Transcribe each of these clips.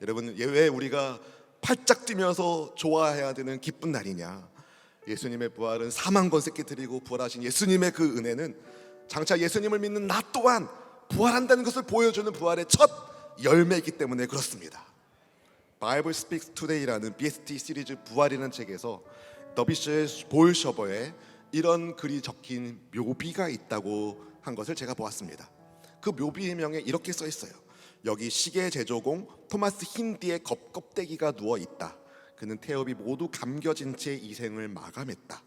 여러분, 왜 우리가 팔짝 뛰면서 좋아해야 되는 기쁜 날이냐? 예수님의 부활은 4만 번 새끼드리고 부활하신 예수님의 그 은혜는 장차 예수님을 믿는 나 또한 부활한다는 것을 보여주는 부활의 첫 열매이기 때문에 그렇습니다. Bible Speaks Today라는 BST 시리즈 부활이라는 책에서 더비쉬 볼셔버에 이런 글이 적힌 묘비가 있다고 한 것을 제가 보았습니다. 그 묘비의 명에 이렇게 써 있어요. 여기 시계 제조공 토마스 힌디의 껍데기가 누워 있다. 그는 태엽이 모두 감겨진 채 이 생을 마감했다.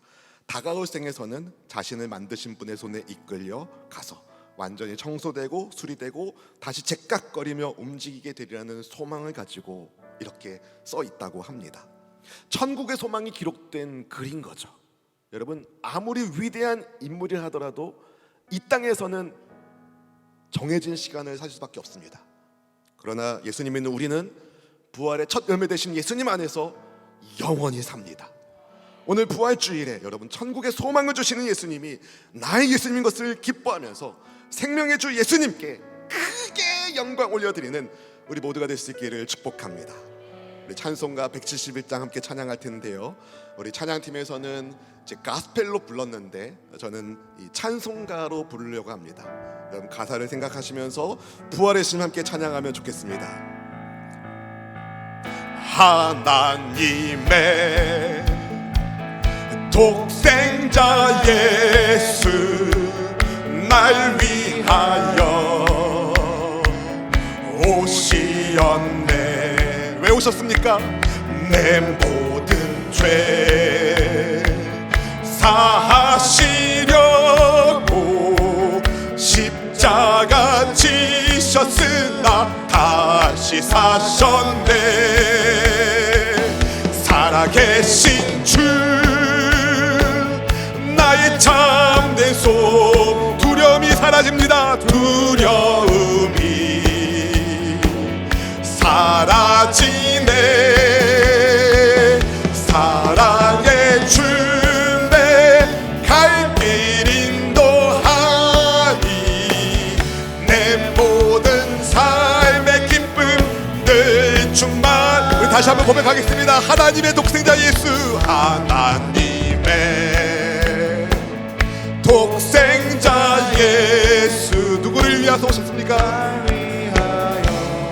다가올 생에서는 자신을 만드신 분의 손에 이끌려 가서 완전히 청소되고 수리되고 다시 제깍거리며 움직이게 되리라는 소망을 가지고 이렇게 써 있다고 합니다. 천국의 소망이 기록된 글인 거죠. 여러분, 아무리 위대한 인물이 하더라도 이 땅에서는 정해진 시간을 살 수밖에 없습니다. 그러나 예수님 믿는 우리는 부활의 첫 열매 되신 예수님 안에서 영원히 삽니다. 오늘 부활주일에 여러분, 천국의 소망을 주시는 예수님이 나의 예수님인 것을 기뻐하면서 생명의 주 예수님께 크게 영광 올려드리는 우리 모두가 될 수 있기를 축복합니다. 우리 찬송가 171장 함께 찬양할 텐데요, 우리 찬양팀에서는 이제 가스펠로 불렀는데 저는 이 찬송가로 부르려고 합니다. 여러분, 가사를 생각하시면서 부활의 신 함께 찬양하면 좋겠습니다. 하나님의 독생자 예수 날 위하여 오시었네. 왜 오셨습니까? 내 모든 죄 사하시려고 십자가 지셨으나 다시 사셨네. 살아계신 주 나의 참된 소망. 두려움이 사라집니다. 두려움이 사라지네. 사랑의 주내 갈 길 인도하니 내 모든 삶의 기쁨 늘 충만. 우리 다시 한번 고백하겠습니다. 하나님의 독생자 예수, 하나님의 독생자 예수 누구를 위해서 오셨습니까?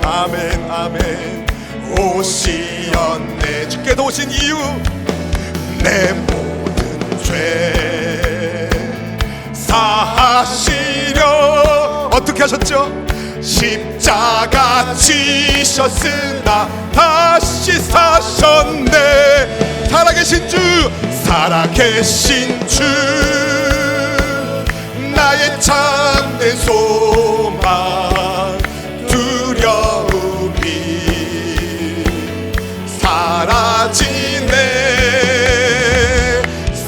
아멘 아멘. 오시었네. 주께서 오신 이유, 내 모든 죄 사하시려 어떻게 하셨죠? 십자가 지셨으나 다시 사셨네. 살아계신 주, 살아계신 주 나의 참된 소망. 두려움이 사라지네.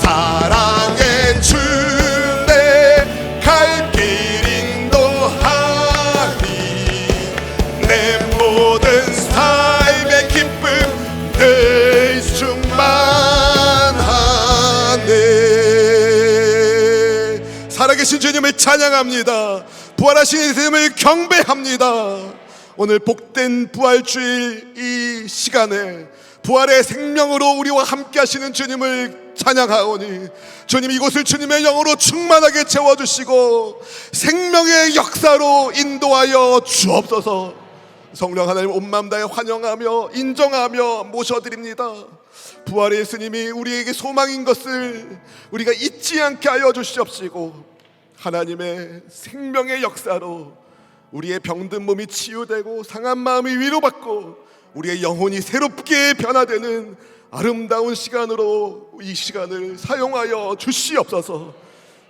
사랑의 주내 갈 길 인도하니 내 모든 삶의 기쁨 늘 충만하네. 살아계신 주님을 찬양합니다. 부활하신 예수님을 경배합니다. 오늘 복된 부활주일 이 시간에 부활의 생명으로 우리와 함께 하시는 주님을 찬양하오니 주님, 이곳을 주님의 영으로 충만하게 채워주시고 생명의 역사로 인도하여 주옵소서. 성령 하나님 온 마음 다해 환영하며 인정하며 모셔드립니다. 부활의 예수님이 우리에게 소망인 것을 우리가 잊지 않게 하여 주시옵시고 하나님의 생명의 역사로 우리의 병든 몸이 치유되고 상한 마음이 위로받고 우리의 영혼이 새롭게 변화되는 아름다운 시간으로 이 시간을 사용하여 주시옵소서.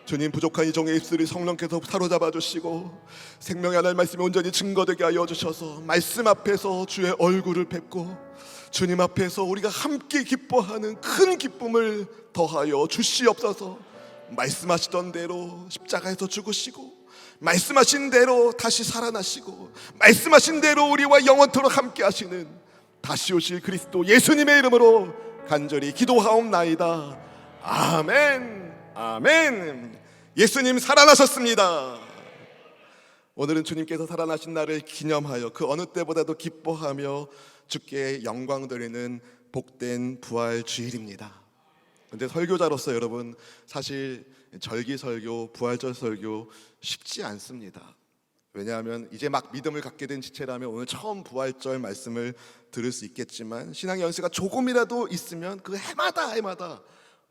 주님, 부족한 이 종의 입술을 성령께서 사로잡아 주시고 생명의 하나님 말씀이 온전히 증거되게 하여 주셔서 말씀 앞에서 주의 얼굴을 뵙고 주님 앞에서 우리가 함께 기뻐하는 큰 기쁨을 더하여 주시옵소서. 말씀하시던 대로 십자가에서 죽으시고 말씀하신 대로 다시 살아나시고 말씀하신 대로 우리와 영원토록 함께 하시는 다시 오실 그리스도 예수님의 이름으로 간절히 기도하옵나이다. 아멘 아멘. 예수님 살아나셨습니다. 오늘은 주님께서 살아나신 날을 기념하여 그 어느 때보다도 기뻐하며 주께 영광 드리는 복된 부활 주일입니다. 근데 설교자로서 여러분, 사실 절기 설교, 부활절 설교 쉽지 않습니다. 왜냐하면 이제 막 믿음을 갖게 된 지체라면 오늘 처음 부활절 말씀을 들을 수 있겠지만, 신앙의 연세가 조금이라도 있으면 그 해마다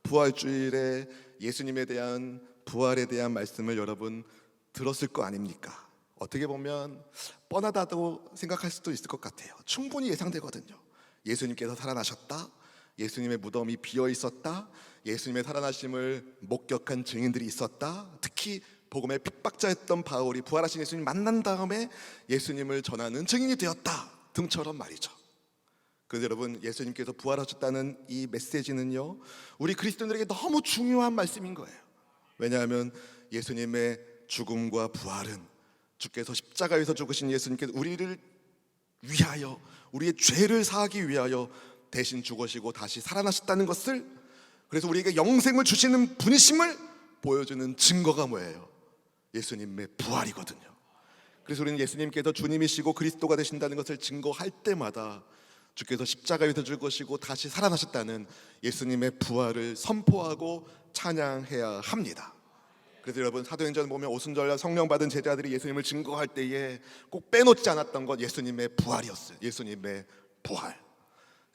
부활주일에 예수님에 대한, 부활에 대한 말씀을 여러분 들었을 거 아닙니까? 어떻게 보면 뻔하다고 생각할 수도 있을 것 같아요. 충분히 예상되거든요. 예수님께서 살아나셨다, 예수님의 무덤이 비어 있었다, 예수님의 살아나심을 목격한 증인들이 있었다. 특히 복음의 핍박자였던 바울이 부활하신 예수님 만난 다음에 예수님을 전하는 증인이 되었다 등처럼 말이죠. 그런데 여러분, 예수님께서 부활하셨다는 이 메시지는요, 우리 그리스도인들에게 너무 중요한 말씀인 거예요. 왜냐하면 예수님의 죽음과 부활은, 주께서 십자가에서 죽으신 예수님께서 우리를 위하여, 우리의 죄를 사하기 위하여 대신 죽으시고 다시 살아나셨다는 것을, 그래서 우리에게 영생을 주시는 분이심을 보여주는 증거가 뭐예요? 예수님의 부활이거든요. 그래서 우리는 예수님께서 주님이시고 그리스도가 되신다는 것을 증거할 때마다 주께서 십자가에서 죽으시고 다시 살아나셨다는 예수님의 부활을 선포하고 찬양해야 합니다. 그래서 여러분, 사도행전 보면 오순절날 성령 받은 제자들이 예수님을 증거할 때에 꼭 빼놓지 않았던 것, 예수님의 부활이었어요. 예수님의 부활.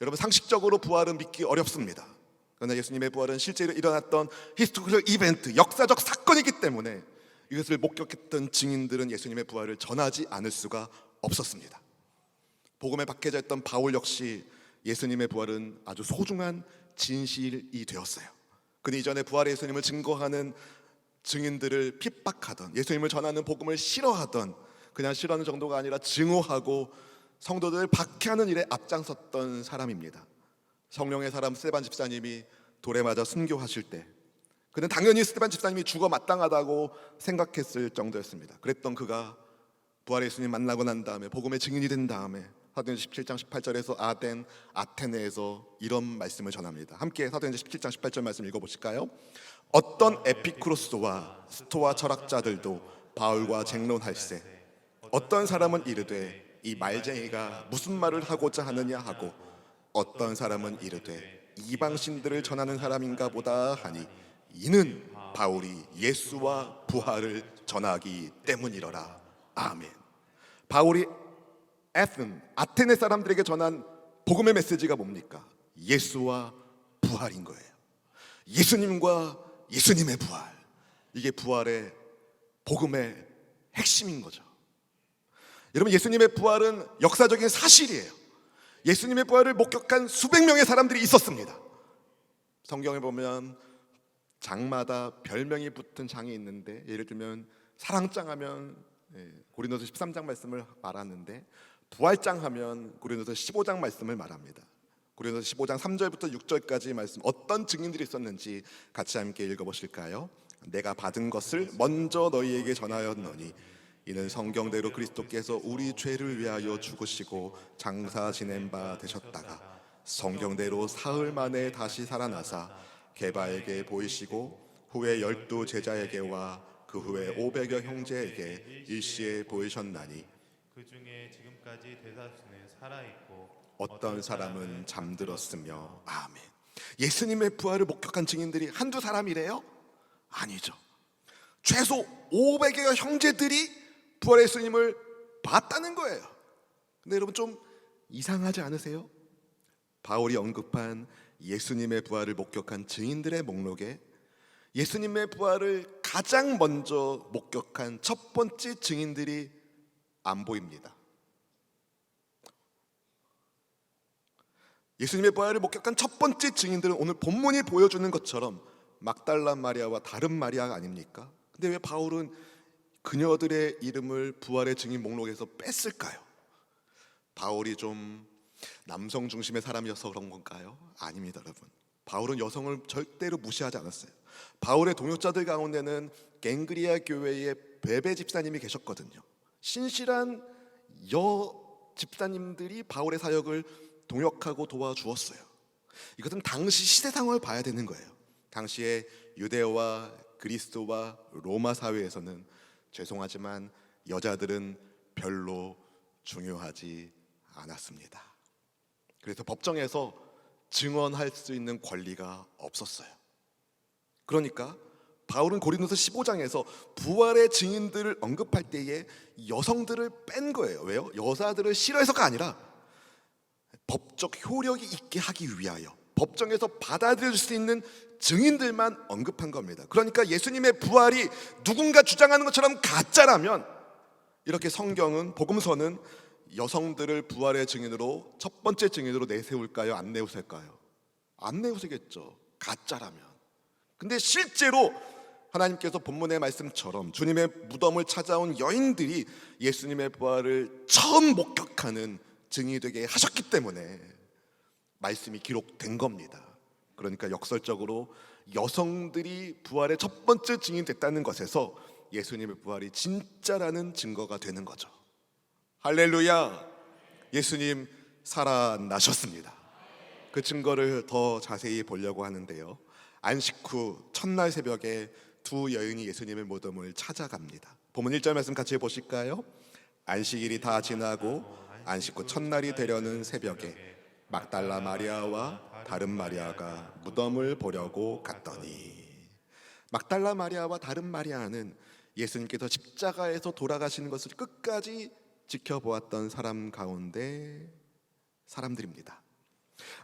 여러분, 상식적으로 부활은 믿기 어렵습니다. 그러나 예수님의 부활은 실제로 일어났던 히스토리컬 이벤트, 역사적 사건이기 때문에 이것을 목격했던 증인들은 예수님의 부활을 전하지 않을 수가 없었습니다. 복음에 박해져 있던 바울 역시 예수님의 부활은 아주 소중한 진실이 되었어요. 그는 이전에 부활의 예수님을 증거하는 증인들을 핍박하던, 예수님을 전하는 복음을 싫어하던, 그냥 싫어하는 정도가 아니라 증오하고 성도들을 박해하는 일에 앞장섰던 사람입니다. 성령의 사람 스데반 집사님이 돌에 맞아 순교하실 때 그는 당연히 스데반 집사님이 죽어 마땅하다고 생각했을 정도였습니다. 그랬던 그가 부활의 예수님 만나고 난 다음에, 복음의 증인이 된 다음에 사도행전 17장 18절에서 아테네에서 이런 말씀을 전합니다. 함께 사도행전 17장 18절 말씀 읽어보실까요? 어떤 에피쿠로스와 스토아 철학자들도 바울과 쟁론할세, 어떤 사람은 이르되 이 말쟁이가 무슨 말을 하고자 하느냐 하고, 어떤 사람은 이르되 이방신들을 전하는 사람인가 보다 하니, 이는 바울이 예수와 부활을 전하기 때문이러라. 아멘. 바울이 아테네 사람들에게 전한 복음의 메시지가 뭡니까? 예수와 부활인 거예요. 예수님과 예수님의 부활, 이게 부활의, 복음의 핵심인 거죠. 여러분, 예수님의 부활은 역사적인 사실이에요. 예수님의 부활을 목격한 수백 명의 사람들이 있었습니다. 성경에 보면 장마다 별명이 붙은 장이 있는데, 예를 들면 사랑장 하면 고린도서 13장 말씀을 말하는데, 부활장 하면 고린도서 15장 말씀을 말합니다. 고린도서 15장 3절부터 6절까지 말씀, 어떤 증인들이 있었는지 같이 함께 읽어보실까요? 내가 받은 것을 먼저 너희에게 전하였노니 이는 성경대로 그리스도께서 우리 죄를 위하여 죽으시고 장사 지낸 바 되셨다가 성경대로 사흘 만에 다시 살아나사 게바에게 보이시고 후에 12 제자에게와 그 후에 500여 형제에게 일시에 보이셨나니, 그 중에 지금까지 대다수는 살아있고 어떤 사람은 잠들었으며. 아멘. 예수님의 부활을 목격한 증인들이 한두 사람이래요? 아니죠. 최소 500여 형제들이 부활의 예수님을 봤다는 거예요. 근데 여러분, 좀 이상하지 않으세요? 바울이 언급한 예수님의 부활을 목격한 증인들의 목록에 예수님의 부활을 가장 먼저 목격한 첫 번째 증인들이 안 보입니다. 예수님의 부활을 목격한 첫 번째 증인들은 오늘 본문이 보여주는 것처럼 막달라 마리아와 다른 마리아가 아닙니까? 근데 왜 바울은 그녀들의 이름을 부활의 증인 목록에서 뺐을까요? 바울이 좀 남성 중심의 사람이어서 그런 건가요? 아닙니다, 여러분. 바울은 여성을 절대로 무시하지 않았어요. 바울의 동역자들 가운데는 갱그리아 교회의 베베 집사님이 계셨거든요. 신실한 집사님들이 바울의 사역을 동역하고 도와주었어요. 이것은 당시 시대 상황을 봐야 되는 거예요. 당시에 유대와 그리스도와 로마 사회에서는 죄송하지만 여자들은 별로 중요하지 않았습니다. 그래서 법정에서 증언할 수 있는 권리가 없었어요. 그러니까 바울은 고린도서 15장에서 부활의 증인들을 언급할 때에 여성들을 뺀 거예요. 왜요? 여자들을 싫어해서가 아니라 법적 효력이 있게 하기 위하여 법정에서 받아들일 수 있는 증인들만 언급한 겁니다. 그러니까 예수님의 부활이 누군가 주장하는 것처럼 가짜라면 이렇게 성경은, 복음서는 여성들을 부활의 증인으로, 첫 번째 증인으로 내세울까요? 안 내세울까요? 안 내세우겠죠, 가짜라면. 근데 실제로 하나님께서 본문의 말씀처럼 주님의 무덤을 찾아온 여인들이 예수님의 부활을 처음 목격하는 증인이 되게 하셨기 때문에 말씀이 기록된 겁니다. 그러니까 역설적으로 여성들이 부활의 첫 번째 증인이 됐다는 것에서 예수님의 부활이 진짜라는 증거가 되는 거죠. 할렐루야! 예수님 살아나셨습니다. 그 증거를 더 자세히 보려고 하는데요, 안식 후 첫날 새벽에 두 여인이 예수님의 무덤을 찾아갑니다. 본문 1절 말씀 같이 보실까요? 안식일이 다 지나고 안식 후 첫날이 되려는 새벽에 막달라 마리아와 다른 마리아가 무덤을 보려고 갔더니, 막달라 마리아와 다른 마리아는 예수님께서 십자가에서 돌아가시는 것을 끝까지 지켜보았던 사람 가운데 사람들입니다.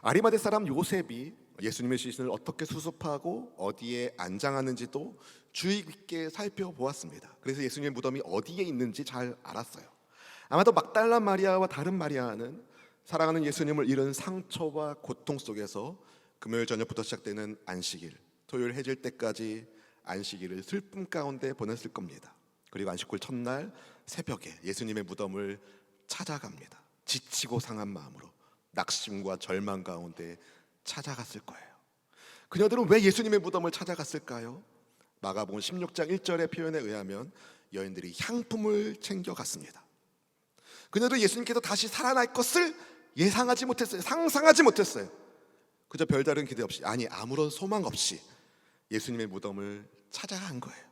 아리마대 사람 요셉이 예수님의 시신을 어떻게 수습하고 어디에 안장하는지도 주의 깊게 살펴보았습니다. 그래서 예수님의 무덤이 어디에 있는지 잘 알았어요. 아마도 막달라 마리아와 다른 마리아는 사랑하는 예수님을 잃은 상처와 고통 속에서 금요일 저녁부터 시작되는 안식일, 토요일 해질 때까지 안식일을 슬픔 가운데 보냈을 겁니다. 그리고 안식 후 첫날 새벽에 예수님의 무덤을 찾아갑니다. 지치고 상한 마음으로 낙심과 절망 가운데 찾아갔을 거예요. 그녀들은 왜 예수님의 무덤을 찾아갔을까요? 마가복음 16장 1절의 표현에 의하면 여인들이 향품을 챙겨갔습니다. 그녀도 예수님께서 다시 살아날 것을 예상하지 못했어요. 상상하지 못했어요. 그저 별다른 기대 없이, 아니 아무런 소망 없이 예수님의 무덤을 찾아간 거예요.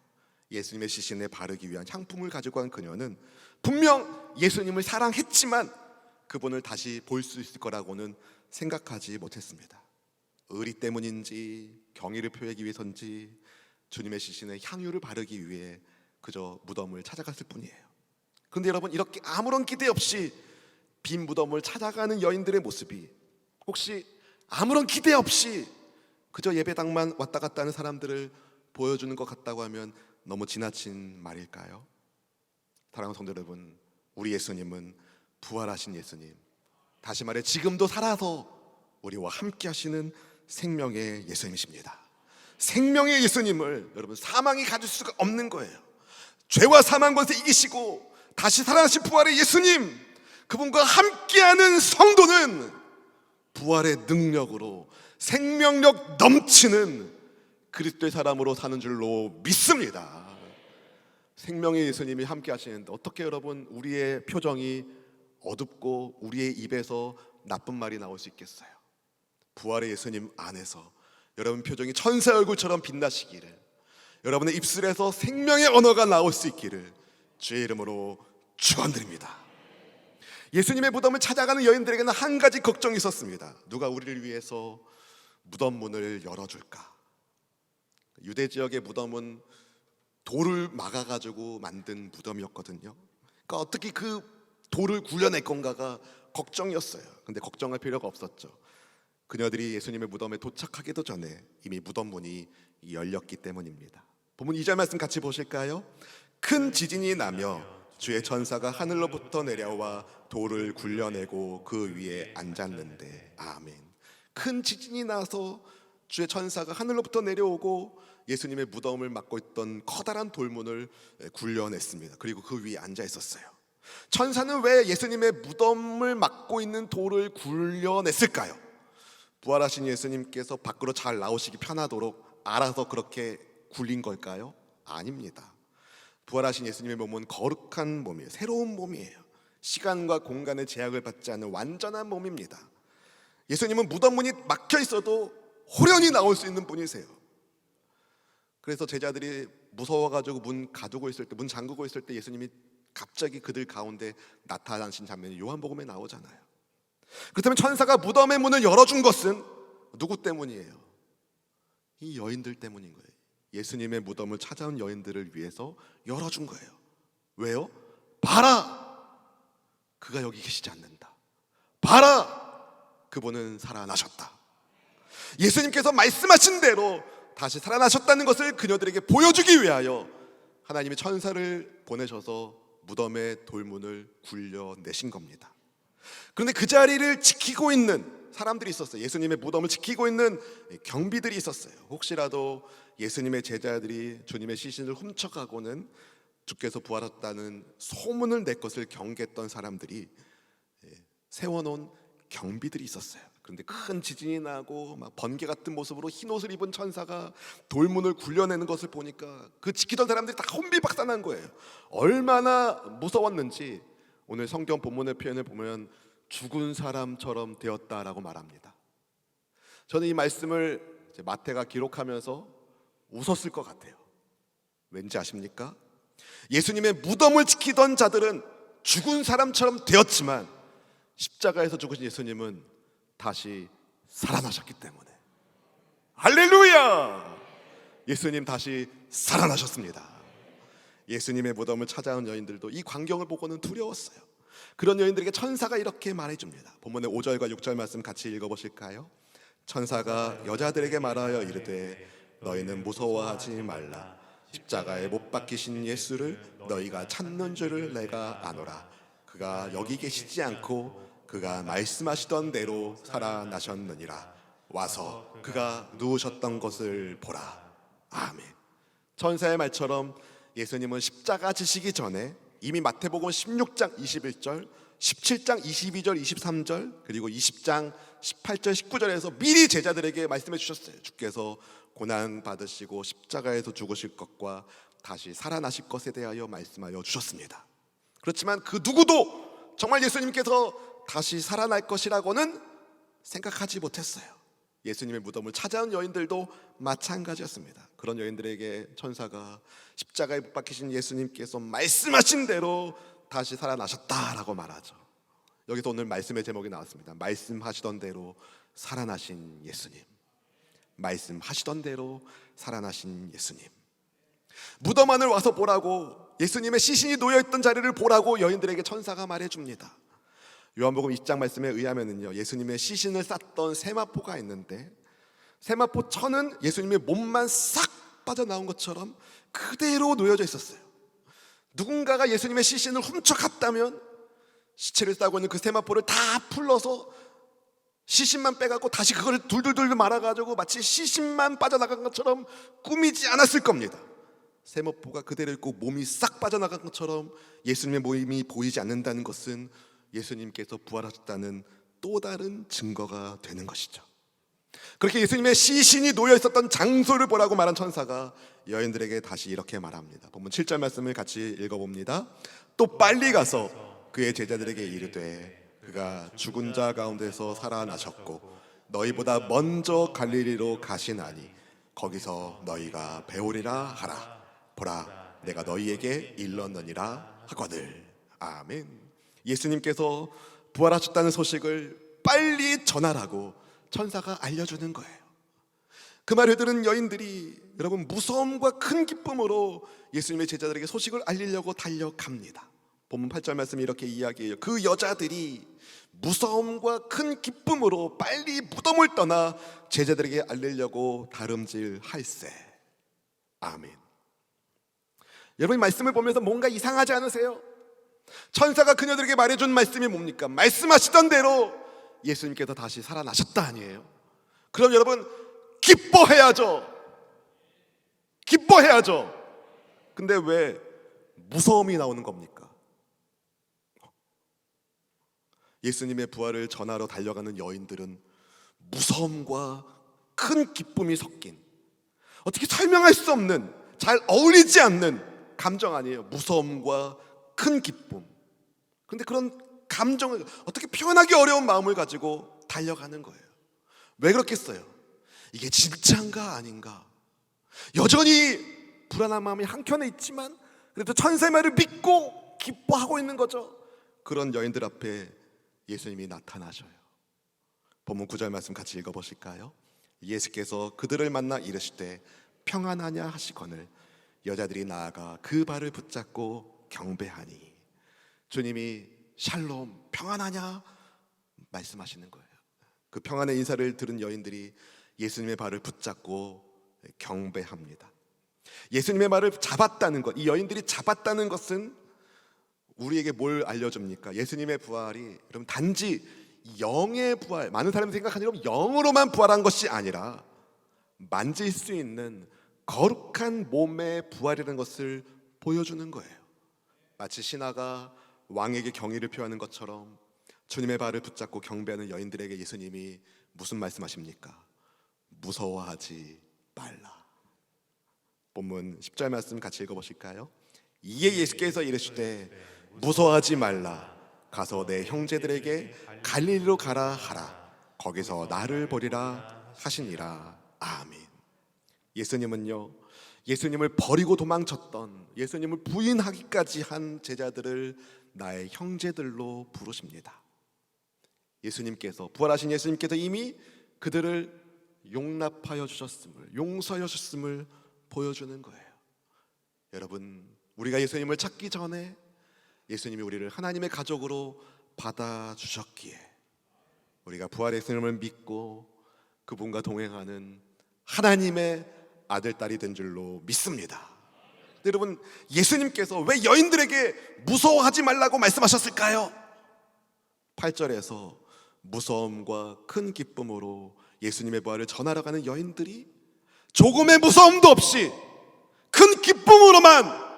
예수님의 시신에 바르기 위한 향품을 가지고 간 그녀는 분명 예수님을 사랑했지만 그분을 다시 볼 수 있을 거라고는 생각하지 못했습니다. 의리 때문인지 경의를 표하기 위해서인지 주님의 시신에 향유를 바르기 위해 그저 무덤을 찾아갔을 뿐이에요. 그런데 여러분, 이렇게 아무런 기대 없이 빈 무덤을 찾아가는 여인들의 모습이 혹시 아무런 기대 없이 그저 예배당만 왔다 갔다 하는 사람들을 보여주는 것 같다고 하면 너무 지나친 말일까요? 사랑하는 성도 여러분, 우리 예수님은 부활하신 예수님, 다시 말해 지금도 살아서 우리와 함께 하시는 생명의 예수님이십니다. 생명의 예수님을 여러분, 사망이 가질 수가 없는 거예요. 죄와 사망 권세 이기시고 다시 살아나신 부활의 예수님, 그분과 함께하는 성도는 부활의 능력으로 생명력 넘치는 그리스도의 사람으로 사는 줄로 믿습니다. 생명의 예수님이 함께 하시는데 어떻게 여러분 우리의 표정이 어둡고 우리의 입에서 나쁜 말이 나올 수 있겠어요? 부활의 예수님 안에서 여러분 표정이 천사 얼굴처럼 빛나시기를, 여러분의 입술에서 생명의 언어가 나올 수 있기를 주의 이름으로 축원드립니다. 예수님의 무덤을 찾아가는 여인들에게는 한 가지 걱정이 있었습니다. 누가 우리를 위해서 무덤 문을 열어줄까? 유대 지역의 무덤은 돌을 막아가지고 만든 무덤이었거든요. 그러니까 어떻게 그 돌을 굴려낼 건가가 걱정이었어요. 근데 걱정할 필요가 없었죠. 그녀들이 예수님의 무덤에 도착하기도 전에 이미 무덤 문이 열렸기 때문입니다. 본문 2절 말씀 같이 보실까요? 큰 지진이 나며 주의 천사가 하늘로부터 내려와 돌을 굴려내고 그 위에 앉았는데. 아멘. 큰 지진이 나서 주의 천사가 하늘로부터 내려오고 예수님의 무덤을 막고 있던 커다란 돌문을 굴려냈습니다. 그리고 그 위에 앉아 있었어요. 천사는 왜 예수님의 무덤을 막고 있는 돌을 굴려냈을까요? 부활하신 예수님께서 밖으로 잘 나오시기 편하도록 알아서 그렇게 굴린 걸까요? 아닙니다. 부활하신 예수님의 몸은 거룩한 몸이에요. 새로운 몸이에요. 시간과 공간의 제약을 받지 않는 완전한 몸입니다. 예수님은 무덤 문이 막혀 있어도 호련히 나올 수 있는 분이세요. 그래서 제자들이 무서워가지고 문 가두고 있을 때, 문 잠그고 있을 때 예수님이 갑자기 그들 가운데 나타나신 장면이 요한복음에 나오잖아요. 그렇다면 천사가 무덤의 문을 열어준 것은 누구 때문이에요? 이 여인들 때문인 거예요. 예수님의 무덤을 찾아온 여인들을 위해서 열어준 거예요. 왜요? 봐라, 그가 여기 계시지 않는다. 봐라, 그분은 살아나셨다. 예수님께서 말씀하신 대로 다시 살아나셨다는 것을 그녀들에게 보여주기 위하여 하나님이 천사를 보내셔서 무덤의 돌문을 굴려내신 겁니다. 그런데 그 자리를 지키고 있는 사람들이 있었어요. 예수님의 무덤을 지키고 있는 경비들이 있었어요. 혹시라도 예수님의 제자들이 주님의 시신을 훔쳐가고는 주께서 부활하셨다는 소문을 낼 것을 경계했던 사람들이 세워놓은 경비들이 있었어요. 그런데 큰 지진이 나고 막 번개 같은 모습으로 흰 옷을 입은 천사가 돌문을 굴려내는 것을 보니까 그 지키던 사람들이 다 혼비박산한 거예요. 얼마나 무서웠는지 오늘 성경 본문의 표현을 보면 죽은 사람처럼 되었다라고 말합니다. 저는 이 말씀을 마태가 기록하면서 웃었을 것 같아요. 왠지 아십니까? 예수님의 무덤을 지키던 자들은 죽은 사람처럼 되었지만 십자가에서 죽으신 예수님은 다시 살아나셨기 때문에, 할렐루야! 예수님 다시 살아나셨습니다. 예수님의 무덤을 찾아온 여인들도 이 광경을 보고는 두려웠어요. 그런 여인들에게 천사가 이렇게 말해줍니다. 본문의 5절과 6절 말씀 같이 읽어보실까요? 천사가 여자들에게 말하여 이르되 너희는 무서워하지 말라. 십자가에 못 박히신 예수를 너희가 찾는 줄을 내가 아노라. 그가 여기 계시지 않고 그가 말씀하시던 대로 살아나셨느니라. 와서 그가 누우셨던 것을 보라. 아멘. 천사의 말처럼 예수님은 십자가 지시기 전에 이미 마태복음 16장 21절, 17장 22절, 23절, 그리고 20장 18절, 19절에서 미리 제자들에게 말씀해 주셨어요. 주께서 고난 받으시고 십자가에서 죽으실 것과 다시 살아나실 것에 대하여 말씀하여 주셨습니다. 그렇지만 그 누구도 정말 예수님께서 다시 살아날 것이라고는 생각하지 못했어요. 예수님의 무덤을 찾아온 여인들도 마찬가지였습니다. 그런 여인들에게 천사가 십자가에 못 박히신 예수님께서 말씀하신 대로 다시 살아나셨다라고 말하죠. 여기서 오늘 말씀의 제목이 나왔습니다. 말씀하시던 대로 살아나신 예수님. 말씀하시던 대로 살아나신 예수님. 무덤 안을 와서 보라고, 예수님의 시신이 놓여있던 자리를 보라고 여인들에게 천사가 말해줍니다. 요한복음 20장 말씀에 의하면요, 예수님의 시신을 쌌던 세마포가 있는데 세마포 천은 예수님의 몸만 싹 빠져나온 것처럼 그대로 놓여져 있었어요. 누군가가 예수님의 시신을 훔쳐갔다면 시체를 싸고 있는 그 세마포를 다 풀러서 시신만 빼갖고 다시 그걸 둘둘둘 말아가지고 마치 시신만 빠져나간 것처럼 꾸미지 않았을 겁니다. 세마포가 그대로 있고 몸이 싹 빠져나간 것처럼 예수님의 몸이 보이지 않는다는 것은 예수님께서 부활하셨다는 또 다른 증거가 되는 것이죠. 그렇게 예수님의 시신이 놓여 있었던 장소를 보라고 말한 천사가 여인들에게 다시 이렇게 말합니다. 본문 7절 말씀을 같이 읽어봅니다. 또 빨리 가서 그의 제자들에게 이르되 그가 죽은 자 가운데서 살아나셨고 너희보다 먼저 갈릴리로 가시나니 거기서 너희가 배우리라 하라. 보라, 내가 너희에게 일렀느니라 하거늘. 아멘. 예수님께서 부활하셨다는 소식을 빨리 전하라고 천사가 알려주는 거예요. 그 말을 들은 여인들이 여러분 무서움과 큰 기쁨으로 예수님의 제자들에게 소식을 알리려고 달려갑니다. 본문 8절 말씀이 이렇게 이야기해요. 그 여자들이 무서움과 큰 기쁨으로 빨리 무덤을 떠나 제자들에게 알리려고 다름질할세. 아멘. 여러분, 이 말씀을 보면서 뭔가 이상하지 않으세요? 천사가 그녀들에게 말해준 말씀이 뭡니까? 말씀하시던 대로 예수님께서 다시 살아나셨다 아니에요? 그럼 여러분 기뻐해야죠. 기뻐해야죠. 근데 왜 무서움이 나오는 겁니까? 예수님의 부활을 전하러 달려가는 여인들은 무서움과 큰 기쁨이 섞인, 어떻게 설명할 수 없는, 잘 어울리지 않는 감정 아니에요? 무서움과 큰 기쁨. 그런데 그런 감정을 어떻게 표현하기 어려운 마음을 가지고 달려가는 거예요. 왜 그렇겠어요? 이게 진짜인가 아닌가? 여전히 불안한 마음이 한켠에 있지만 그래도 천사의 말을 믿고 기뻐하고 있는 거죠. 그런 여인들 앞에 예수님이 나타나셔요. 본문 9절 말씀 같이 읽어보실까요? 예수께서 그들을 만나 이르시되 평안하냐 하시거늘 여자들이 나아가 그 발을 붙잡고 경배하니. 주님이 샬롬 평안하냐 말씀하시는 거예요. 그 평안의 인사를 들은 여인들이 예수님의 발을 붙잡고 경배합니다. 예수님의 발을 잡았다는 것, 이 여인들이 잡았다는 것은 우리에게 뭘 알려줍니까? 예수님의 부활이 여러분 단지 영의 부활, 많은 사람이 생각하는 영으로만 부활한 것이 아니라 만질 수 있는 거룩한 몸의 부활이라는 것을 보여주는 거예요. 마치 신하가 왕에게 경의를 표하는 것처럼 주님의 발을 붙잡고 경배하는 여인들에게 예수님이 무슨 말씀하십니까? 무서워하지 말라. 본문 10절 말씀 같이 읽어보실까요? 이에 예수께서 이르시되 무서워하지 말라. 가서 내 형제들에게 갈릴리로 가라 하라. 거기서 나를 보리라 하시니라. 아멘. 예수님은요, 예수님을 버리고 도망쳤던, 예수님을 부인하기까지 한 제자들을 나의 형제들로 부르십니다. 예수님께서, 부활하신 예수님께서 이미 그들을 용납하여 주셨음을, 용서하여 주셨음을 보여주는 거예요. 여러분, 우리가 예수님을 찾기 전에 예수님이 우리를 하나님의 가족으로 받아주셨기에 우리가 부활의 예수님을 믿고 그분과 동행하는 하나님의 아들, 딸이 된 줄로 믿습니다. 여러분, 예수님께서 왜 여인들에게 무서워하지 말라고 말씀하셨을까요? 8절에서 무서움과 큰 기쁨으로 예수님의 부활을 전하러 가는 여인들이 조금의 무서움도 없이 큰 기쁨으로만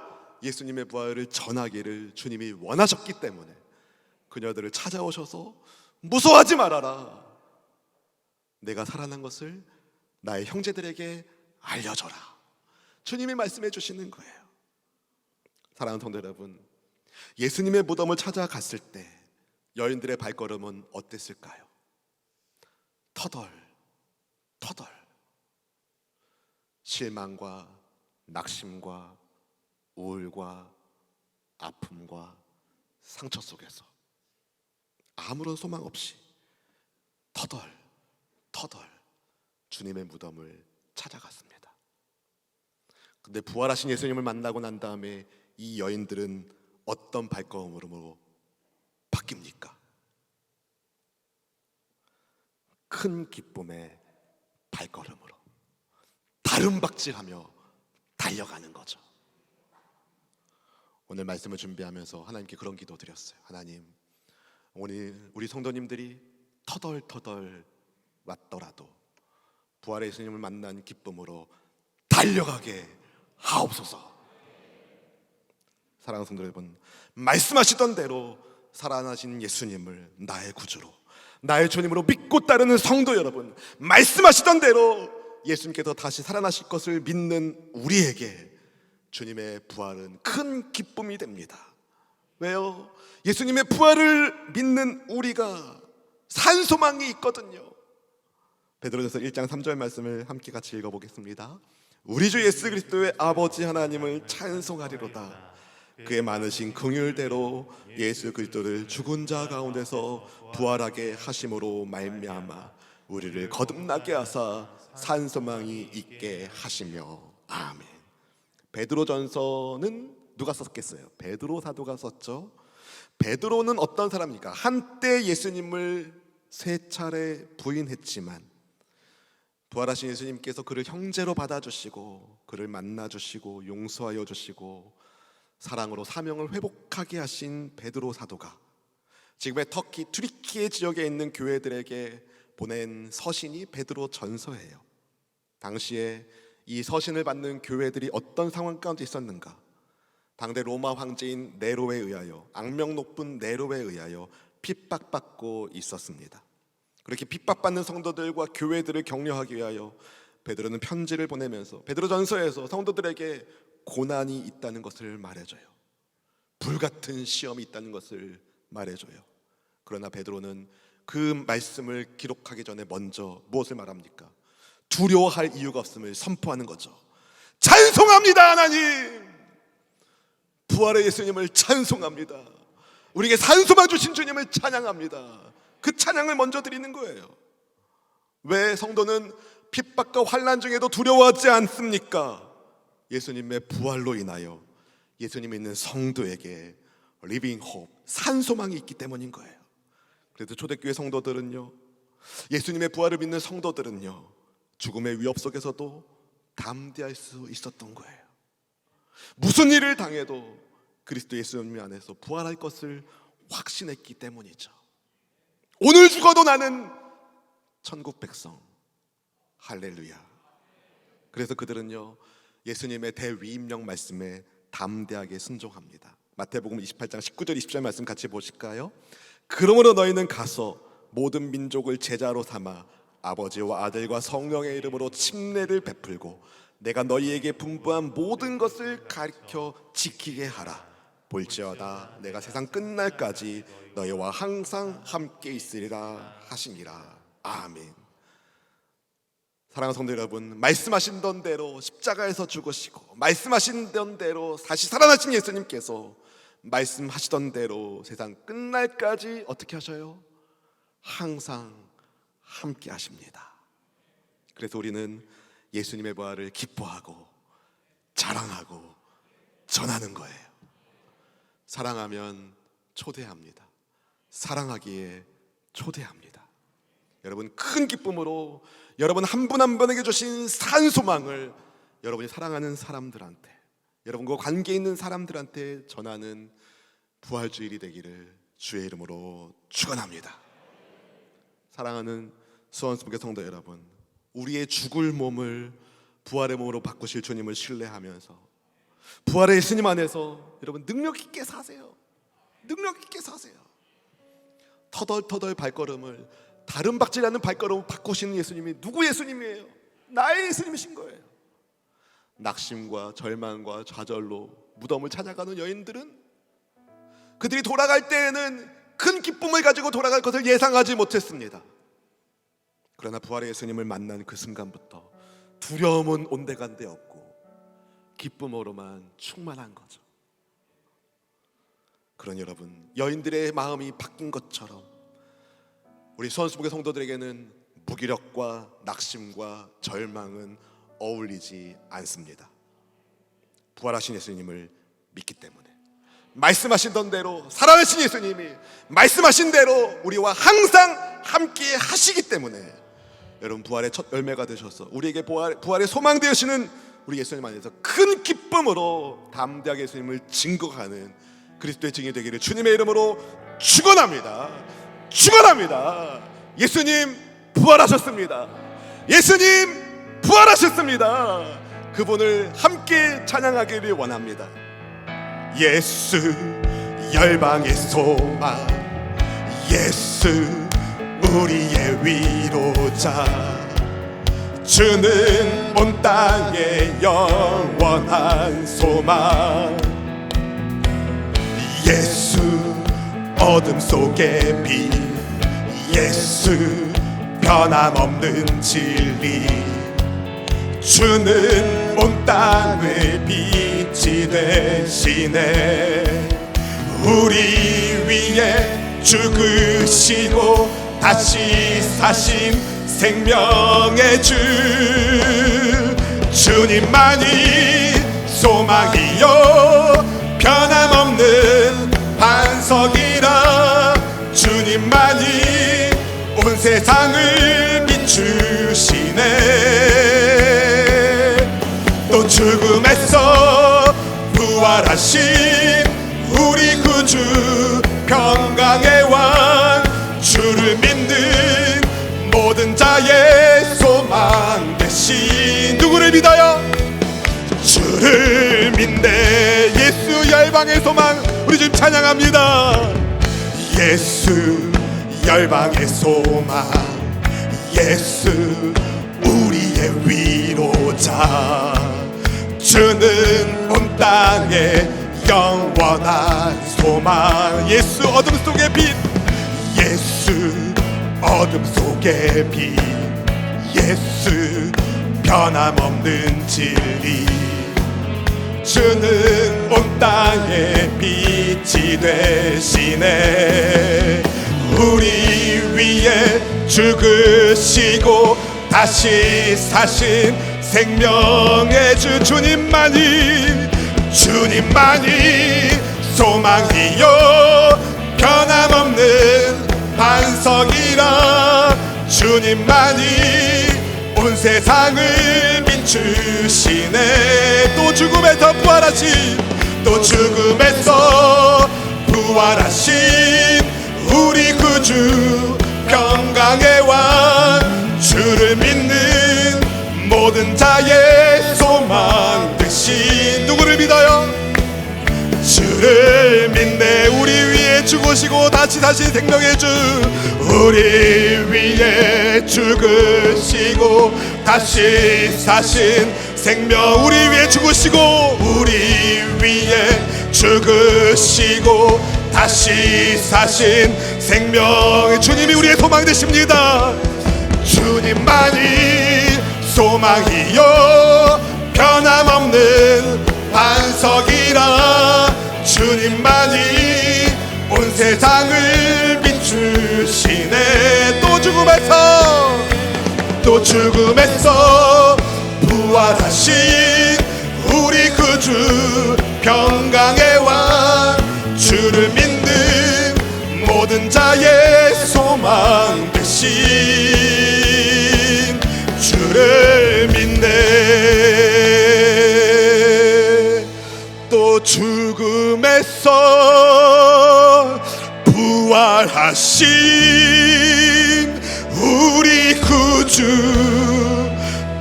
예수님의 부활을 전하기를 주님이 원하셨기 때문에 그녀들을 찾아오셔서 무서워하지 말아라. 내가 살아난 것을 나의 형제들에게 알려줘라. 주님이 말씀해 주시는 거예요. 사랑하는 성도 여러분, 예수님의 무덤을 찾아갔을 때 여인들의 발걸음은 어땠을까요? 터덜 실망과 낙심과 우울과 아픔과 상처 속에서 아무런 소망 없이 터덜 주님의 무덤을 찾아갔습니다. 근데 부활하신 예수님을 만나고 난 다음에 이 여인들은 어떤 발걸음으로 바뀝니까? 큰 기쁨의 발걸음으로 다름박질하며 달려가는 거죠. 오늘 말씀을 준비하면서 하나님께 그런 기도 드렸어요. 하나님, 우리 성도님들이 터덜 왔더라도 부활의 예수님을 만난 기쁨으로 달려가게 하옵소서. 사랑하는 성도 여러분, 말씀하시던 대로 살아나신 예수님을 나의 구주로, 나의 주님으로 믿고 따르는 성도 여러분, 말씀하시던 대로 예수님께서 다시 살아나실 것을 믿는 우리에게 주님의 부활은 큰 기쁨이 됩니다. 왜요? 예수님의 부활을 믿는 우리가 산 소망이 있거든요. 베드로전서 1장 3절 말씀을 함께 같이 읽어보겠습니다. 우리 주 예수 그리스도의 아버지 하나님을 찬송하리로다. 그의 많으신 긍휼대로 예수 그리스도를 죽은 자 가운데서 부활하게 하심으로 말미암아 우리를 거듭나게 하사 산 소망이 있게 하시며. 아멘. 베드로전서는 누가 썼겠어요? 베드로 사도가 썼죠. 베드로는 어떤 사람입니까? 한때 예수님을 3차례 부인했지만 부활하신 예수님께서 그를 형제로 받아주시고 그를 만나주시고 용서하여 주시고 사랑으로 사명을 회복하게 하신 베드로 사도가 지금의 터키 튀르키예 지역에 있는 교회들에게 보낸 서신이 베드로 전서예요. 당시에 이 서신을 받는 교회들이 어떤 상황 가운데 있었는가? 당대 로마 황제인 네로에 의하여, 악명 높은 네로에 의하여 핍박받고 있었습니다. 그렇게 핍박받는 성도들과 교회들을 격려하기 위하여 베드로는 편지를 보내면서 베드로전서에서 성도들에게 고난이 있다는 것을 말해줘요. 불같은 시험이 있다는 것을 말해줘요. 그러나 베드로는 그 말씀을 기록하기 전에 먼저 무엇을 말합니까? 두려워할 이유가 없음을 선포하는 거죠. 찬송합니다 하나님! 부활의 예수님을 찬송합니다. 우리에게 산소만 주신 주님을 찬양합니다. 그 찬양을 먼저 드리는 거예요. 왜 성도는 핍박과 환난 중에도 두려워하지 않습니까? 예수님의 부활로 인하여 예수님이 있는 성도에게 리빙 홉, 산소망이 있기 때문인 거예요. 그래서 초대교회 성도들은요, 예수님의 부활을 믿는 성도들은요, 죽음의 위협 속에서도 담대할 수 있었던 거예요. 무슨 일을 당해도 그리스도 예수님 안에서 부활할 것을 확신했기 때문이죠. 오늘 죽어도 나는 천국 백성, 할렐루야. 그래서 그들은요, 예수님의 대위임령 말씀에 담대하게 순종합니다. 마태복음 28장 19절 20절 말씀 같이 보실까요? 그러므로 너희는 가서 모든 민족을 제자로 삼아 아버지와 아들과 성령의 이름으로 침례를 베풀고 내가 너희에게 분부한 모든 것을 가르쳐 지키게 하라. 볼지어다 내가 세상 끝날까지 너희와 항상 함께 있으리라 하시니라. 아멘. 사랑하는 성도 여러분, 말씀하신 대로 십자가에서 죽으시고 말씀하신 대로 다시 살아나신 예수님께서 말씀하시던 대로 세상 끝날까지 어떻게 하셔요? 항상 함께 하십니다. 그래서 우리는 예수님의 부활을 기뻐하고 자랑하고 전하는 거예요. 사랑하면 초대합니다. 사랑하기에 초대합니다. 여러분, 큰 기쁨으로 여러분 한 분 한 분에게 주신 산소망을 여러분이 사랑하는 사람들한테, 여러분과 관계 있는 사람들한테 전하는 부활주일이 되기를 주의 이름으로 축원합니다. 사랑하는 수원수목의 성도 여러분, 우리의 죽을 몸을 부활의 몸으로 바꾸실 주님을 신뢰하면서 부활의 예수님 안에서 여러분 능력 있게 사세요. 능력 있게 사세요. 터덜터덜 발걸음을 다른 박질 않는 발걸음을 바꾸시는 예수님이 누구 예수님이에요? 나의 예수님이신 거예요. 낙심과 절망과 좌절로 무덤을 찾아가는 여인들은 그들이 돌아갈 때에는 큰 기쁨을 가지고 돌아갈 것을 예상하지 못했습니다. 그러나 부활의 예수님을 만난 그 순간부터 두려움은 온데간데 없고 기쁨으로만 충만한 거죠. 그런 여러분, 여인들의 마음이 바뀐 것처럼 우리 수원수목의 성도들에게는 무기력과 낙심과 절망은 어울리지 않습니다. 부활하신 예수님을 믿기 때문에, 말씀하신 대로 살아나신 예수님이 말씀하신 대로 우리와 항상 함께 하시기 때문에 여러분 부활의 첫 열매가 되셔서 우리에게 부활의 소망 되시는 우리 예수님 안에서 큰 기쁨으로 담대하게 예수님을 증거하는 그리스도의 증인이 되기를 주님의 이름으로 축원합니다. 축원합니다. 예수님 부활하셨습니다. 예수님 부활하셨습니다. 그분을 함께 찬양하기를 원합니다. 예수 열방의 소망, 예수 우리의 위로자, 주는 온 땅의 영원한 소망. 예수 어둠 속의 빛, 예수 변함없는 진리, 주는 온 땅의 빛이 되시네. 우리 위에 죽으시고 다시 사신 생명의 주, 주님만이 소망이요 변함없는 반석이라. 주님만이 온 세상을 비추시네. 또 죽음에서 부활하신 우리 구주 평강의 왕, 주를 믿는 모든 자의 소망 되신, 누구를 믿어요? 주를 믿네. 예수 열방의 소망, 우리 지금 찬양합니다. 예수 열방의 소망, 예수 우리의 위로자, 주는 온 땅의 영원한 소망. 예수 어둠 속의 빛, 예수 어둠 속의 빛, 예수 변함없는 진리, 주는 온 땅에 빛이 되시네. 우리 위에 죽으시고 다시 사신 생명의 주 주님만이 소망이요 변함없는 반석이라. 주님만이 온 세상을 비추시네. 또 죽음에서 부활하신 우리 구주 평강의 왕. 주를 믿는 모든 자의 소망 되신. 누구를 믿어요? 주를 믿네. 우리 위에 죽으시고 다시 사신 생명의 주. 우리 위에 죽으시고 다시 사신 생명. 우리 위에 죽으시고 다시 사신 생명의 주님이 우리의 소망 되십니다. 주님만이 소망이요 변함없는 반석이라. 주님만이 온 세상을 비추시네. 또 죽음에서 부활하신 우리 구주 평강의 왕. 주를 믿는 모든 자의 소망 되신 주를 믿네. 또 죽음에서 부활하신 우리 구주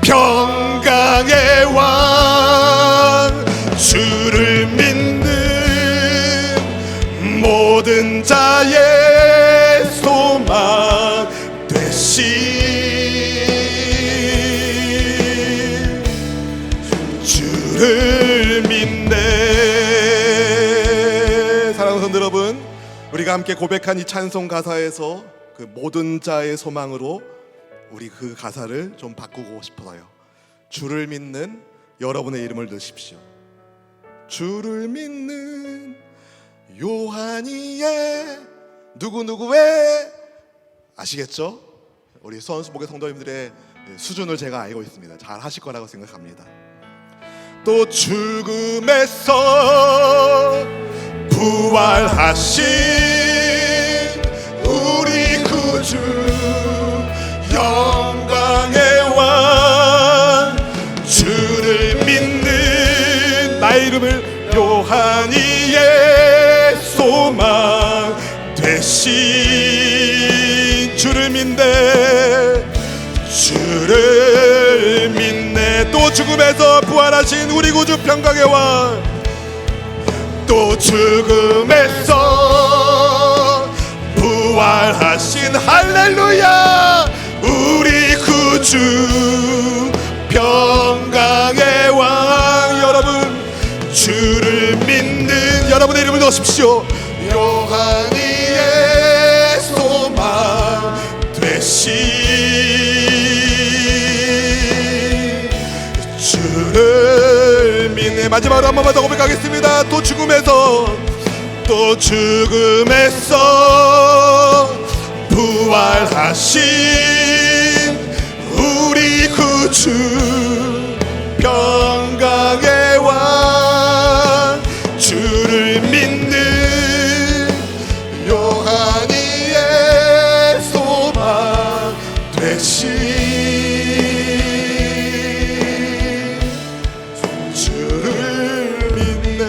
평강의 왕. 주를 믿는 모든 자의 소망 되신 주를 믿네. 사랑하는 성도 여러분, 우리가 함께 고백한 이 찬송 가사에서 그 모든 자의 소망으로 우리 그 가사를 좀 바꾸고 싶어요. 주를 믿는 여러분의 이름을 넣으십시오. 주를 믿는 요한이의 누구누구의. 아시겠죠? 우리 수원수목의 성도님들의 수준을 제가 알고 있습니다. 잘 하실 거라고 생각합니다. 또 죽음에서 부활하신 우리 구주 영광의 왕. 주를 믿는 나의 이름을 요한이의 소망 되신 주를 믿네. 또 죽음에서 부활하신 우리 구주 평강의 왕. 또 죽음에서 부활하신 할렐루야 우리 구주 평강의 왕. 여러분 주를 믿는 여러분의 이름을 넣으십시오. 요한이의 소망 되신 주를 믿네. 마지막으로 한 번만 더 고백하겠습니다. 또 죽음에서 부활하신 우리 구주 평강의 왕. 주를 믿는 요한이의 소망 되신 주를 믿네.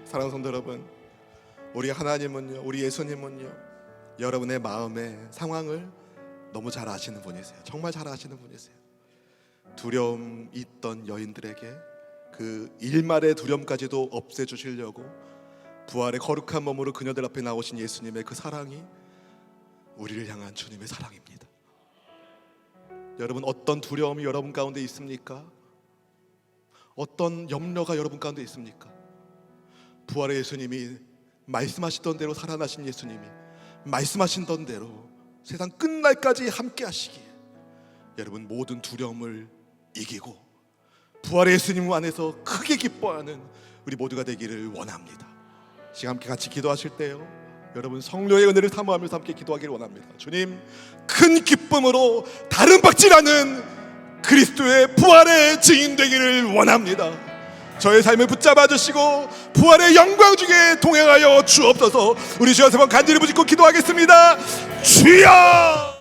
사랑하는 성도 여러분, 우리 하나님은요, 우리 예수님은요, 여러분의 마음의 상황을 너무 잘 아시는 분이세요. 정말 잘 아시는 분이세요. 두려움 있던 여인들에게 그 일말의 두려움까지도 없애주시려고 부활의 거룩한 몸으로 그녀들 앞에 나오신 예수님의 그 사랑이 우리를 향한 주님의 사랑입니다. 여러분, 어떤 두려움이 여러분 가운데 있습니까? 어떤 염려가 여러분 가운데 있습니까? 부활의 예수님이 말씀하시던 대로 살아나신 예수님이 말씀하시던 대로 세상 끝날까지 함께 하시기에 여러분 모든 두려움을 이기고 부활의 예수님 안에서 크게 기뻐하는 우리 모두가 되기를 원합니다. 지금 함께 같이 기도하실 때요, 여러분 성령의 은혜를 사모하면서 함께 기도하기를 원합니다. 주님, 큰 기쁨으로 다른 박질하는 그리스도의 부활의 증인 되기를 원합니다. 저의 삶을 붙잡아 주시고 부활의 영광 중에 동행하여 주옵소서. 우리 주 여러분 간절히 부짖고 기도하겠습니다. 주여!